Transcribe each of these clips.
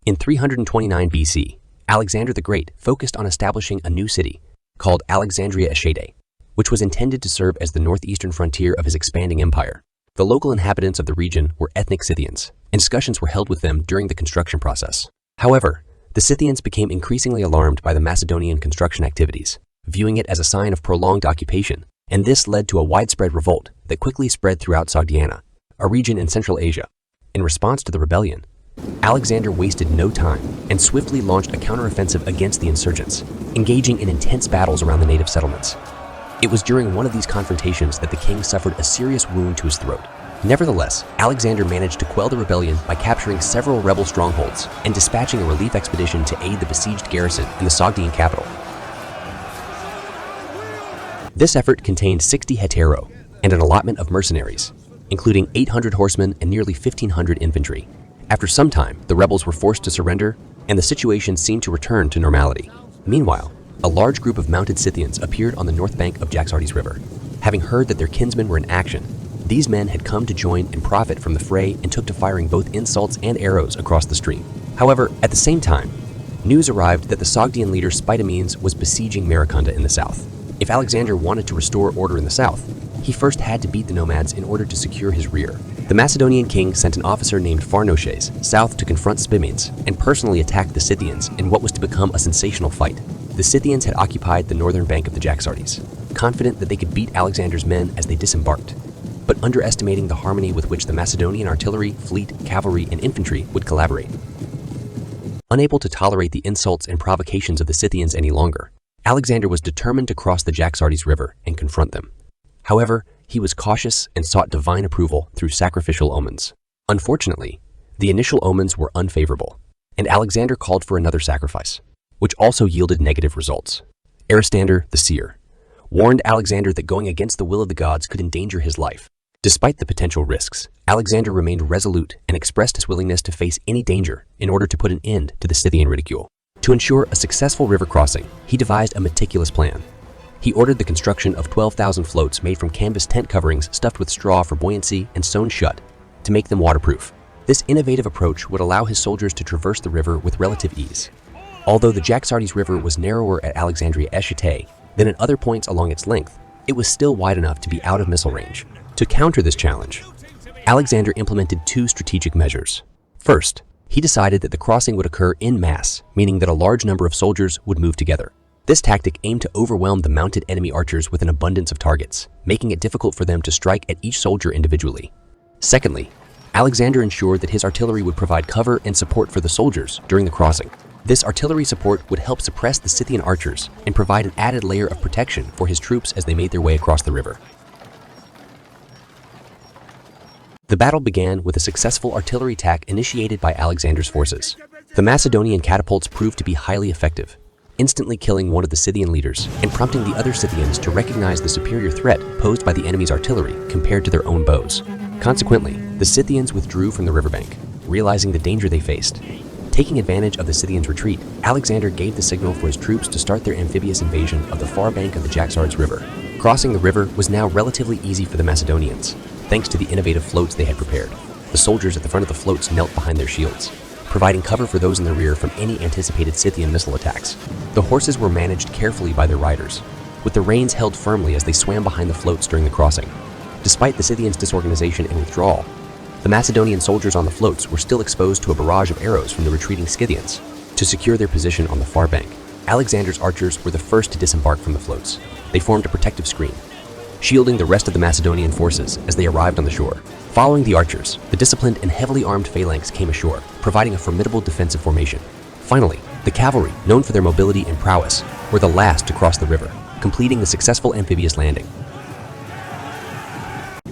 In 329 BC, Alexander the Great focused on establishing a new city called Alexandria Eschede, which was intended to serve as the northeastern frontier of his expanding empire. The local inhabitants of the region were ethnic Scythians, and discussions were held with them during the construction process. However, the Scythians became increasingly alarmed by the Macedonian construction activities, viewing it as a sign of prolonged occupation, and this led to a widespread revolt that quickly spread throughout Sogdiana, a region in Central Asia. In response to the rebellion, Alexander wasted no time and swiftly launched a counteroffensive against the insurgents, engaging in intense battles around the native settlements. It was during one of these confrontations that the king suffered a serious wound to his throat. Nevertheless, Alexander managed to quell the rebellion by capturing several rebel strongholds and dispatching a relief expedition to aid the besieged garrison in the Sogdian capital. This effort contained 60 hetero and an allotment of mercenaries, including 800 horsemen and nearly 1,500 infantry. After some time, the rebels were forced to surrender, and the situation seemed to return to normality. Meanwhile, a large group of mounted Scythians appeared on the north bank of Jaxartes River. Having heard that their kinsmen were in action, these men had come to join and profit from the fray and took to firing both insults and arrows across the stream. However, at the same time, news arrived that the Sogdian leader Spitamines was besieging Maricunda in the south. If Alexander wanted to restore order in the south, he first had to beat the nomads in order to secure his rear. The Macedonian king sent an officer named Pharnoches south to confront Spitamines and personally attack the Scythians in what was to become a sensational fight. The Scythians had occupied the northern bank of the Jaxartes, confident that they could beat Alexander's men as they disembarked, but underestimating the harmony with which the Macedonian artillery, fleet, cavalry, and infantry would collaborate. Unable to tolerate the insults and provocations of the Scythians any longer, Alexander was determined to cross the Jaxartes River and confront them. However, he was cautious and sought divine approval through sacrificial omens. Unfortunately, the initial omens were unfavorable, and Alexander called for another sacrifice, which also yielded negative results. Aristander, the seer, warned Alexander that going against the will of the gods could endanger his life. Despite the potential risks, Alexander remained resolute and expressed his willingness to face any danger in order to put an end to the Scythian ridicule. To ensure a successful river crossing, he devised a meticulous plan. He ordered the construction of 12,000 floats made from canvas tent coverings stuffed with straw for buoyancy and sewn shut to make them waterproof. This innovative approach would allow his soldiers to traverse the river with relative ease. Although the Jaxartes River was narrower at Alexandria Eschede than at other points along its length, it was still wide enough to be out of missile range. To counter this challenge, Alexander implemented two strategic measures. First, he decided that the crossing would occur en masse, meaning that a large number of soldiers would move together. This tactic aimed to overwhelm the mounted enemy archers with an abundance of targets, making it difficult for them to strike at each soldier individually. Secondly, Alexander ensured that his artillery would provide cover and support for the soldiers during the crossing. This artillery support would help suppress the Scythian archers and provide an added layer of protection for his troops as they made their way across the river. The battle began with a successful artillery attack initiated by Alexander's forces. The Macedonian catapults proved to be highly effective, instantly killing one of the Scythian leaders and prompting the other Scythians to recognize the superior threat posed by the enemy's artillery compared to their own bows. Consequently, the Scythians withdrew from the riverbank, realizing the danger they faced. Taking advantage of the Scythians' retreat, Alexander gave the signal for his troops to start their amphibious invasion of the far bank of the Jaxartes River. Crossing the river was now relatively easy for the Macedonians, thanks to the innovative floats they had prepared. The soldiers at the front of the floats knelt behind their shields, providing cover for those in the rear from any anticipated Scythian missile attacks. The horses were managed carefully by their riders, with the reins held firmly as they swam behind the floats during the crossing. Despite the Scythians' disorganization and withdrawal, the Macedonian soldiers on the floats were still exposed to a barrage of arrows from the retreating Scythians. To secure their position on the far bank, Alexander's archers were the first to disembark from the floats. They formed a protective screen, shielding the rest of the Macedonian forces as they arrived on the shore. Following the archers, the disciplined and heavily armed phalanx came ashore, providing a formidable defensive formation. Finally, the cavalry, known for their mobility and prowess, were the last to cross the river, completing the successful amphibious landing.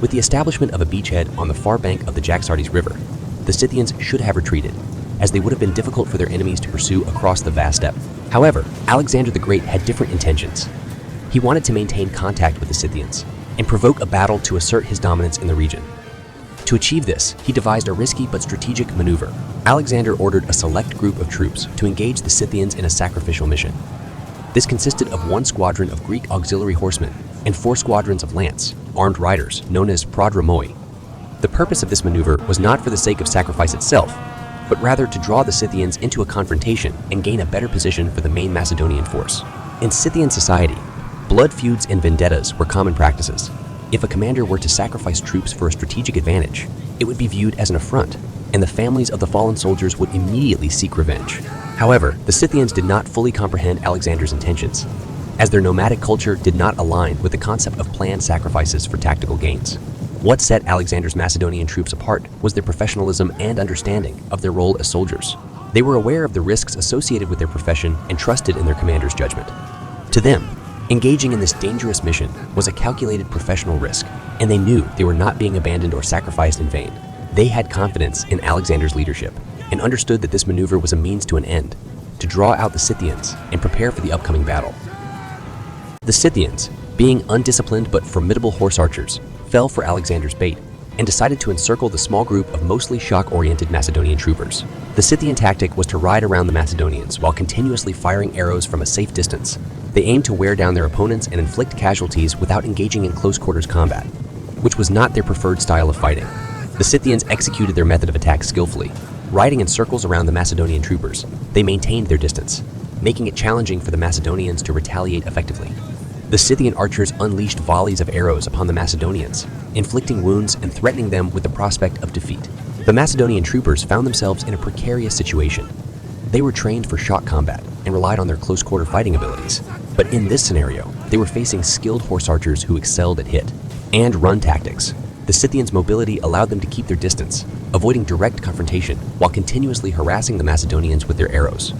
With the establishment of a beachhead on the far bank of the Jaxartes River, the Scythians should have retreated, as they would have been difficult for their enemies to pursue across the vast steppe. However, Alexander the Great had different intentions. He wanted to maintain contact with the Scythians and provoke a battle to assert his dominance in the region. To achieve this, he devised a risky but strategic maneuver. Alexander ordered a select group of troops to engage the Scythians in a sacrificial mission. This consisted of one squadron of Greek auxiliary horsemen and 4 squadrons of lance, armed riders known as prodromoi. The purpose of this maneuver was not for the sake of sacrifice itself, but rather to draw the Scythians into a confrontation and gain a better position for the main Macedonian force. In Scythian society, blood feuds and vendettas were common practices. If a commander were to sacrifice troops for a strategic advantage, it would be viewed as an affront, and the families of the fallen soldiers would immediately seek revenge. However, the Scythians did not fully comprehend Alexander's intentions, as their nomadic culture did not align with the concept of planned sacrifices for tactical gains. What set Alexander's Macedonian troops apart was their professionalism and understanding of their role as soldiers. They were aware of the risks associated with their profession and trusted in their commander's judgment. To them, engaging in this dangerous mission was a calculated professional risk, and they knew they were not being abandoned or sacrificed in vain. They had confidence in Alexander's leadership and understood that this maneuver was a means to an end, to draw out the Scythians and prepare for the upcoming battle. The Scythians, being undisciplined but formidable horse archers, fell for Alexander's bait and decided to encircle the small group of mostly shock-oriented Macedonian troopers. The Scythian tactic was to ride around the Macedonians while continuously firing arrows from a safe distance. They aimed to wear down their opponents and inflict casualties without engaging in close-quarters combat, which was not their preferred style of fighting. The Scythians executed their method of attack skillfully. Riding in circles around the Macedonian troopers, they maintained their distance, making it challenging for the Macedonians to retaliate effectively. The Scythian archers unleashed volleys of arrows upon the Macedonians, inflicting wounds and threatening them with the prospect of defeat. The Macedonian troopers found themselves in a precarious situation. They were trained for shock combat and relied on their close-quarter fighting abilities. But in this scenario, they were facing skilled horse archers who excelled at hit and run tactics. The Scythians' mobility allowed them to keep their distance, avoiding direct confrontation while continuously harassing the Macedonians with their arrows.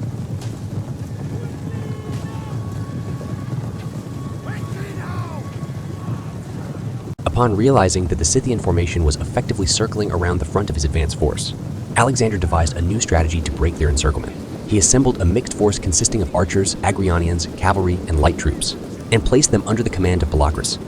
Upon realizing that the Scythian formation was effectively circling around the front of his advanced force, Alexander devised a new strategy to break their encirclement. He assembled a mixed force consisting of archers, Agrionians, cavalry, and light troops, and placed them under the command of Balacrus.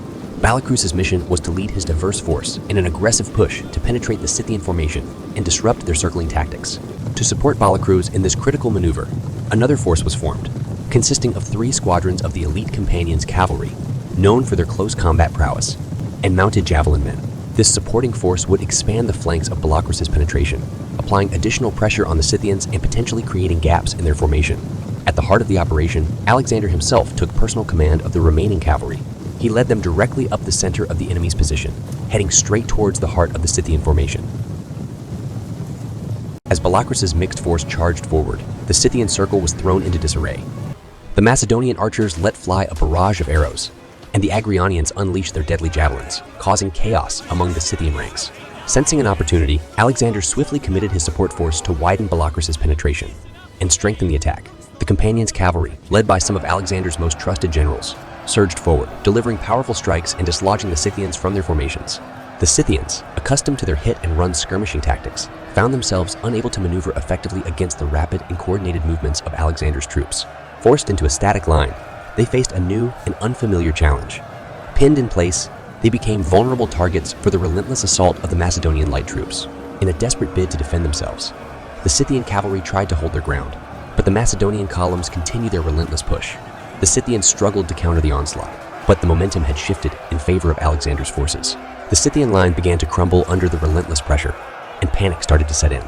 Balacrus's mission was to lead his diverse force in an aggressive push to penetrate the Scythian formation and disrupt their circling tactics. To support Balacrus in this critical maneuver, another force was formed, consisting of 3 squadrons of the elite companions cavalry, known for their close combat prowess, and mounted javelin men. This supporting force would expand the flanks of Balacrus's penetration, applying additional pressure on the Scythians and potentially creating gaps in their formation. At the heart of the operation, Alexander himself took personal command of the remaining cavalry. He led them directly up the center of the enemy's position, heading straight towards the heart of the Scythian formation. As Balacrus's mixed force charged forward, the Scythian circle was thrown into disarray. The Macedonian archers let fly a barrage of arrows, and the Agrionians unleashed their deadly javelins, causing chaos among the Scythian ranks. Sensing an opportunity, Alexander swiftly committed his support force to widen Balacrus's penetration and strengthen the attack. The companions' cavalry, led by some of Alexander's most trusted generals, surged forward, delivering powerful strikes and dislodging the Scythians from their formations. The Scythians, accustomed to their hit-and-run skirmishing tactics, found themselves unable to maneuver effectively against the rapid and coordinated movements of Alexander's troops. Forced into a static line, they faced a new and unfamiliar challenge. Pinned in place, they became vulnerable targets for the relentless assault of the Macedonian light troops. In a desperate bid to defend themselves, the Scythian cavalry tried to hold their ground, but the Macedonian columns continued their relentless push. The Scythians struggled to counter the onslaught, but the momentum had shifted in favor of Alexander's forces. The Scythian line began to crumble under the relentless pressure, and panic started to set in.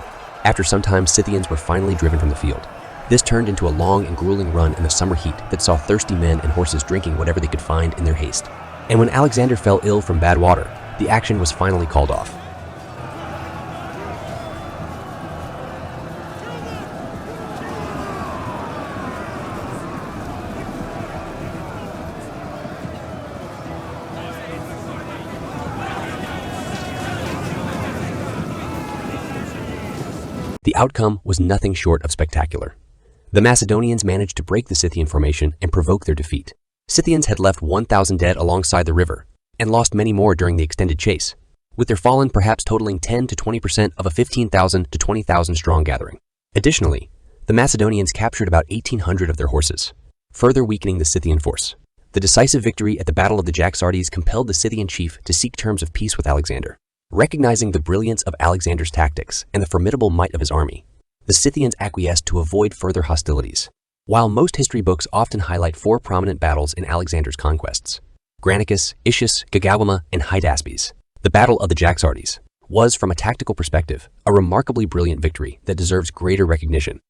After some time, Scythians were finally driven from the field. This turned into a long and grueling run in the summer heat that saw thirsty men and horses drinking whatever they could find in their haste. And when Alexander fell ill from bad water, the action was finally called off. The outcome was nothing short of spectacular. The Macedonians managed to break the Scythian formation and provoke their defeat. Scythians had left 1,000 dead alongside the river and lost many more during the extended chase, with their fallen perhaps totaling 10 to 20% of a 15,000 to 20,000 strong gathering. Additionally, the Macedonians captured about 1,800 of their horses, further weakening the Scythian force. The decisive victory at the Battle of the Jaxartes compelled the Scythian chief to seek terms of peace with Alexander. Recognizing the brilliance of Alexander's tactics and the formidable might of his army, the Scythians acquiesced to avoid further hostilities. While most history books often highlight 4 prominent battles in Alexander's conquests, Granicus, Ischius, Gagawama, and Hydaspes, the Battle of the Jaxartes was, from a tactical perspective, a remarkably brilliant victory that deserves greater recognition.